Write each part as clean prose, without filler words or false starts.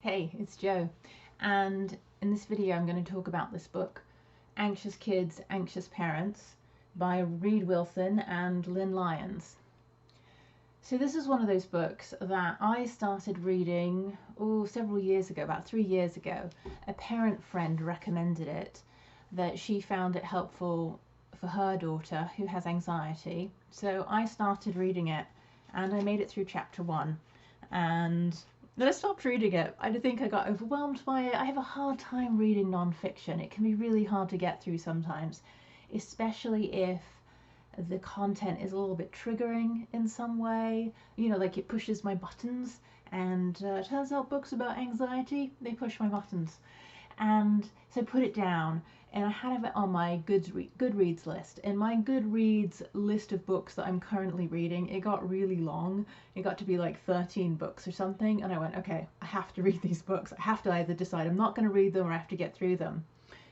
Hey, it's Jo, and in this video I'm going to talk about this book, Anxious Kids, Anxious Parents by Reid and Lynn Lyons. So this is one of those books that I started reading several years ago, about 3 years ago. A parent friend recommended it, that she found it helpful for her daughter who has anxiety. So I started reading it and I made it through chapter 1, and then I stopped reading it. I think I got overwhelmed by it. I have a hard time reading non-fiction. It can be really hard to get through sometimes, especially if the content is a little bit triggering in some way. You know, like it pushes my buttons, and turns out books about anxiety, they push my buttons. And so I put it down, and I had it on my Goodreads list. And my Goodreads list of books that I'm currently reading, it got really long. It got to be like 13 books or something, and I went, okay, I have to read these books. I have to either decide I'm not going to read them or I have to get through them.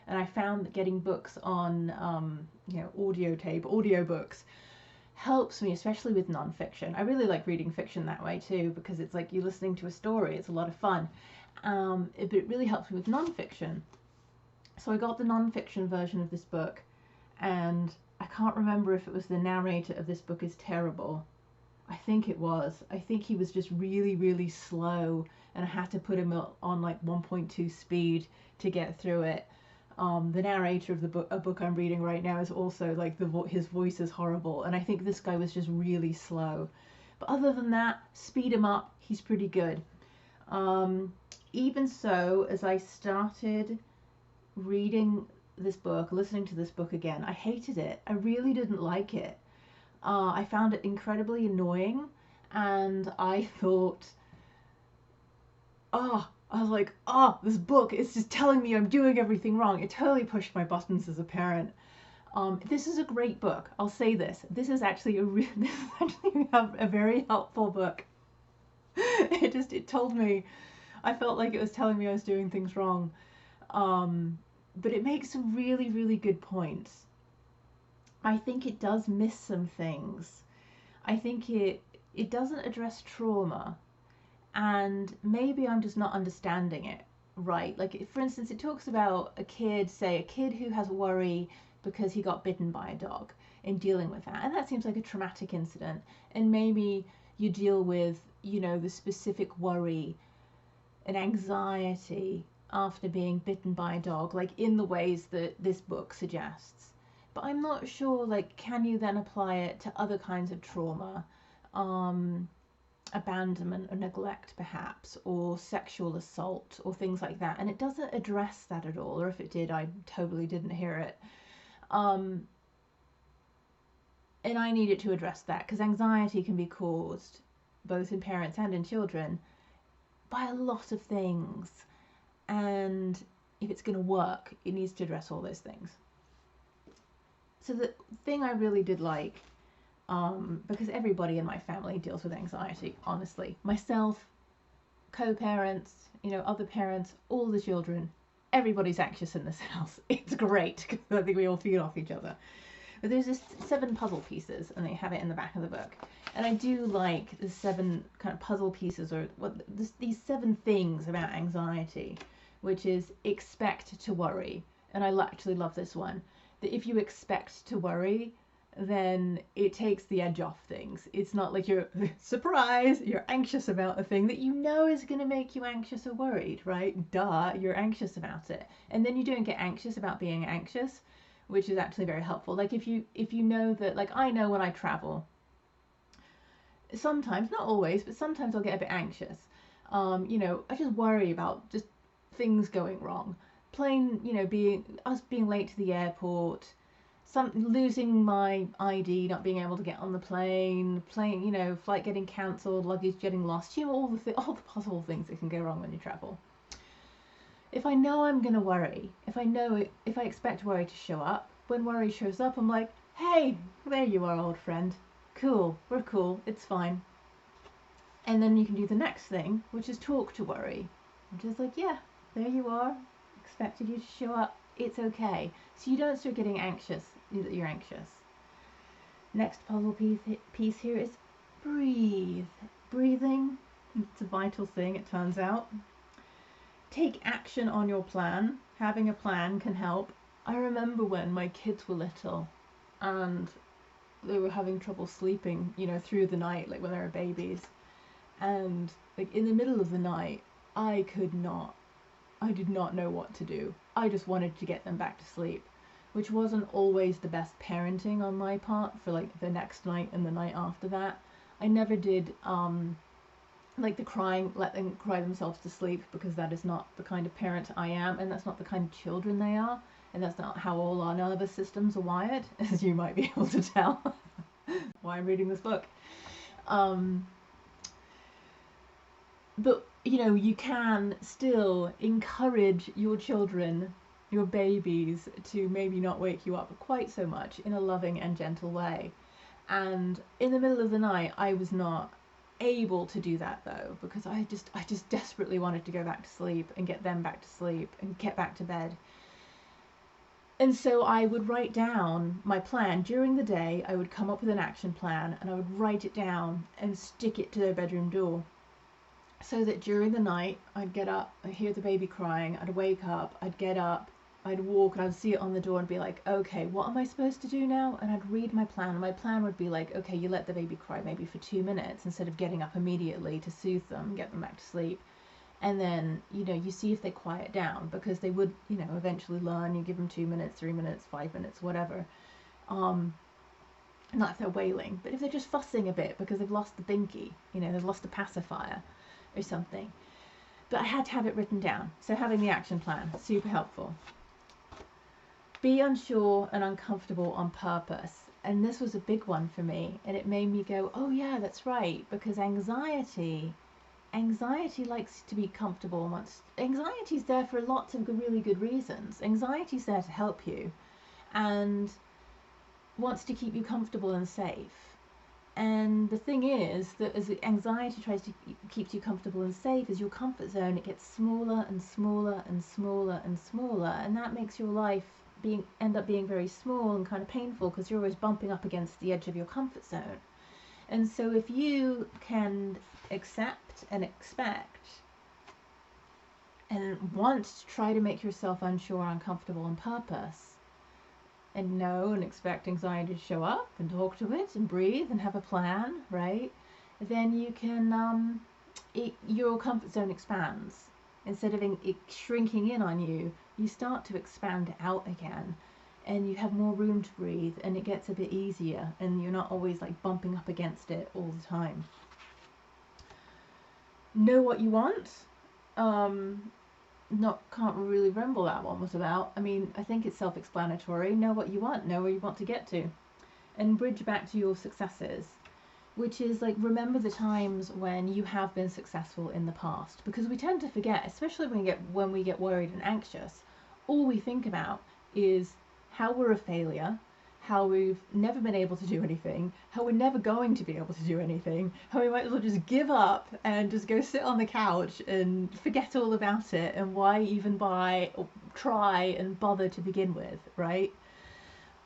And I found that getting books on, audiobooks helps me, especially with non-fiction. I really like reading fiction that way too, because it's like you're listening to a story. It's a lot of fun. But it really helps me with non-fiction. So I got the non-fiction version of this book, and I can't remember if it was the narrator of this book is terrible. I think it was. I think he was just really, really slow, and I had to put him on like 1.2 speed to get through it. The narrator of a book I'm reading right now is also like his voice is horrible, and I think this guy was just really slow. But other than that, speed him up, he's pretty good. Even so, as I started reading this book, listening to this book again, I hated it. I really didn't like it. I found it incredibly annoying, and I thought, I was like, this book is just telling me I'm doing everything wrong. It totally pushed my buttons as a parent. This is a great book. I'll say this. This is actually a very helpful book. It told me, I felt like it was telling me I was doing things wrong. But it makes some really, really good points. I think it does miss some things. I think it doesn't address trauma, and maybe I'm just not understanding it right. Like, for instance, it talks about a kid who has worry because he got bitten by a dog, and dealing with that. And that seems like a traumatic incident. And maybe you deal with, the specific worry and anxiety after being bitten by a dog, like in the ways that this book suggests. But I'm not sure, like, can you then apply it to other kinds of trauma? Abandonment or neglect, perhaps, or sexual assault, or things like that. And it doesn't address that at all, or if it did, I totally didn't hear it. And I needed to address that, because anxiety can be caused, both in parents and in children, by a lot of things. And if it's going to work, it needs to address all those things. So the thing I really did like, because everybody in my family deals with anxiety, honestly. Myself, co-parents, other parents, all the children, everybody's anxious in this house. It's great, because I think we all feed off each other. But there's this 7 puzzle pieces, and they have it in the back of the book. And I do like the 7 kind of puzzle pieces, or these 7 things about anxiety, which is expect to worry. And I actually love this one, that if you expect to worry, then it takes the edge off things. It's not like you're surprised, you're anxious about a thing that is going to make you anxious or worried, right? Duh, you're anxious about it. And then you don't get anxious about being anxious, which is actually very helpful. Like if you know that, like I know when I travel, sometimes, not always, but sometimes I'll get a bit anxious. I just worry about just things going wrong. Being late to the airport, losing my ID, not being able to get on the plane, flight getting cancelled, luggage getting lost, all the possible things that can go wrong when you travel. If I know I'm going to worry, if I expect worry to show up, when worry shows up, I'm like, hey, there you are, old friend. Cool, we're cool, it's fine. And then you can do the next thing, which is talk to worry. Which is like, yeah, there you are, expected you to show up, it's okay. So you don't start getting anxious that you're anxious. Next puzzle piece here is breathe. Breathing, it's a vital thing, it turns out. take action on your plan. Having a plan can help. I remember when my kids were little and they were having trouble sleeping, you know, through the night, like when they were babies. And like in the middle of the night, I did not know what to do. I just wanted to get them back to sleep, which wasn't always the best parenting on my part for like the next night and the night after that. I never did like the crying, let them cry themselves to sleep, because that is not the kind of parent I am, and that's not the kind of children they are, and that's not how all our nervous systems are wired, as you might be able to tell why I'm reading this book. But you know, you can still encourage your children, your babies, to maybe not wake you up quite so much, in a loving and gentle way. And in the middle of the night, I was not able to do that though, because I just desperately wanted to go back to sleep and get them back to sleep and get back to bed. And so I would write down my plan during the day. I would come up with an action plan and I would write it down and stick it to their bedroom door, so that during the night I'd get up, I'd hear the baby crying, I'd wake up, I'd get up, I'd walk, and I'd see it on the door and be like, okay, what am I supposed to do now? And I'd read my plan. And my plan would be like, okay, you let the baby cry maybe for 2 minutes instead of getting up immediately to soothe them, get them back to sleep. And then, you know, you see if they quiet down, because they would, you know, eventually learn. You give them 2 minutes, 3 minutes, 5 minutes, whatever. Not if they're wailing, but if they're just fussing a bit because they've lost the binky, you know, they've lost the pacifier or something. But I had to have it written down. So having the action plan, super helpful. Be unsure and uncomfortable on purpose. And this was a big one for me, and it made me go, oh yeah, that's right, because anxiety likes to be comfortable, and anxiety's there for lots of really good reasons. Anxiety's there to help you and wants to keep you comfortable and safe. And the thing is that as anxiety tries to keep you comfortable and safe, as your comfort zone, it gets smaller and smaller and smaller and smaller, and that makes your life end up being very small and kind of painful, because you're always bumping up against the edge of your comfort zone. And so if you can accept and expect and want to try to make yourself unsure and uncomfortable on purpose, and know and expect anxiety to show up and talk to it and breathe and have a plan, right? Then you can, your comfort zone expands. Instead of it shrinking in on you, you start to expand out again, and you have more room to breathe, and it gets a bit easier, and you're not always like bumping up against it all the time. Know what you want. Can't really remember what that one was about. I mean, I think it's self-explanatory. Know what you want, know where you want to get to, and bridge back to your successes, which is like, remember the times when you have been successful in the past, because we tend to forget, especially when we get worried and anxious. All we think about is how we're a failure, how we've never been able to do anything, how we're never going to be able to do anything, how we might as well just give up and just go sit on the couch and forget all about it, and why even try and bother to begin with, right?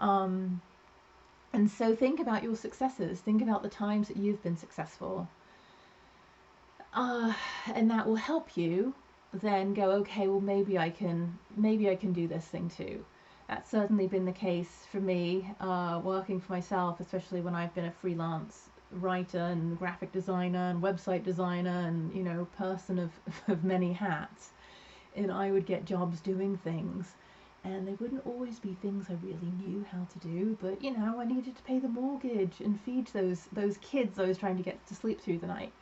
And so think about your successes, think about the times that you've been successful, and that will help you then go, okay, well maybe I can do this thing too. That's certainly been the case for me, working for myself, especially when I've been a freelance writer and graphic designer and website designer and, you know, person of many hats. And I would get jobs doing things, and they wouldn't always be things I really knew how to do, but, you know, I needed to pay the mortgage and feed those kids I was trying to get to sleep through the night.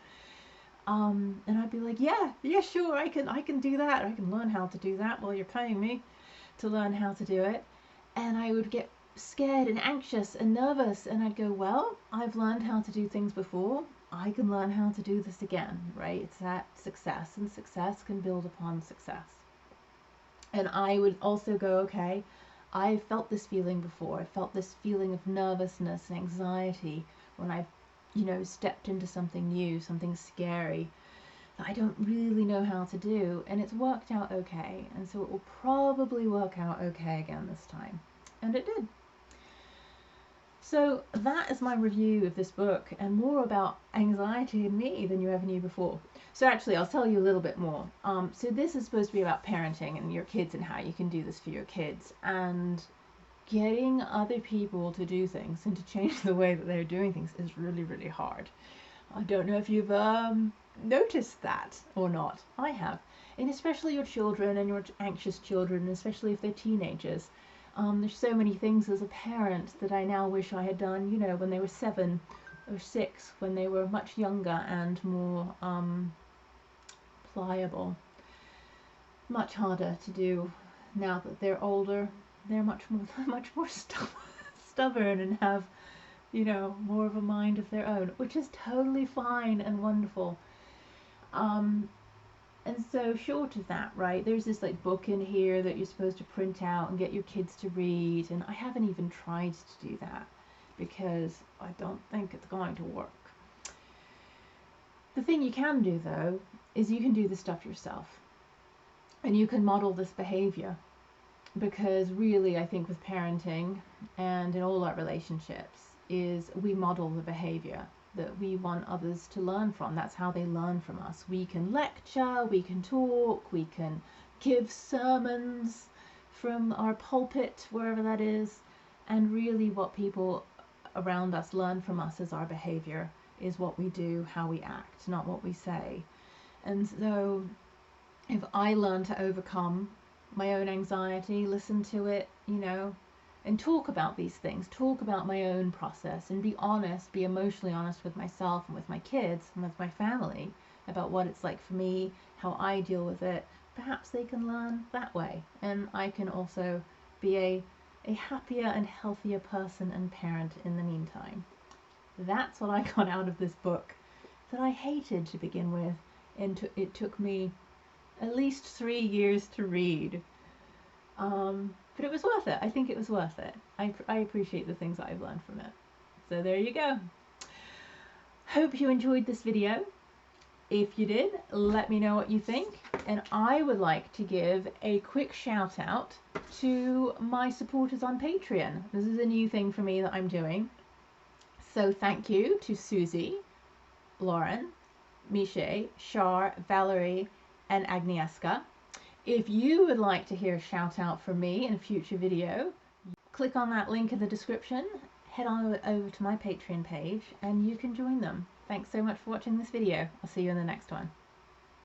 And I'd be like, yeah, sure, I can do that. I can learn how to do that while you're paying me to learn how to do it. And I would get scared and anxious and nervous, and I'd go, well, I've learned how to do things before, I can learn how to do this again, right? It's that success, and success can build upon success. And I would also go, okay, I felt this feeling before. I felt this feeling of nervousness and anxiety when I, you know, stepped into something new, something scary that I don't really know how to do, and it's worked out okay, and so it will probably work out okay again this time. And it did. So that is my review of this book, and more about anxiety in me than you ever knew before. So actually, I'll tell you a little bit more. So this is supposed to be about parenting and your kids and how you can do this for your kids. And getting other people to do things and to change the way that they're doing things is really, really hard. I don't know if you've noticed that or not. I have. And especially your children and your anxious children, especially if they're teenagers. There's so many things as a parent that I now wish I had done, you know, when they were 7 or 6, when they were much younger and more pliable. Much harder to do now that they're older. They're much more stubborn and have, you know, more of a mind of their own, which is totally fine and wonderful. And so short of that, right, there's this like book in here that you're supposed to print out and get your kids to read, and I haven't even tried to do that because I don't think it's going to work. The thing you can do though is you can do the stuff yourself, and you can model this behavior, because really I think with parenting and in all our relationships is we model the behavior that we want others to learn from. That's how they learn from us. We can lecture, we can talk, we can give sermons from our pulpit, wherever that is, and really what people around us learn from us is our behavior, is what we do, how we act, not what we say. And so if I learn to overcome my own anxiety, listen to it, you know, and talk about these things, talk about my own process, and be honest, be emotionally honest with myself and with my kids and with my family about what it's like for me, how I deal with it. Perhaps they can learn that way, and I can also be a happier and healthier person and parent in the meantime. That's what I got out of this book that I hated to begin with, and it took me at least 3 years to read. But it was worth it. I think it was worth it. I appreciate the things that I've learned from it. So there you go. Hope you enjoyed this video. If you did, let me know what you think. And I would like to give a quick shout out to my supporters on Patreon. This is a new thing for me that I'm doing. So thank you to Susie, Lauren, Miche, Char, Valerie, and Agnieszka. If you would like to hear a shout out from me in a future video, click on that link in the description, head on over to my Patreon page, and you can join them. Thanks so much for watching this video. I'll see you in the next one.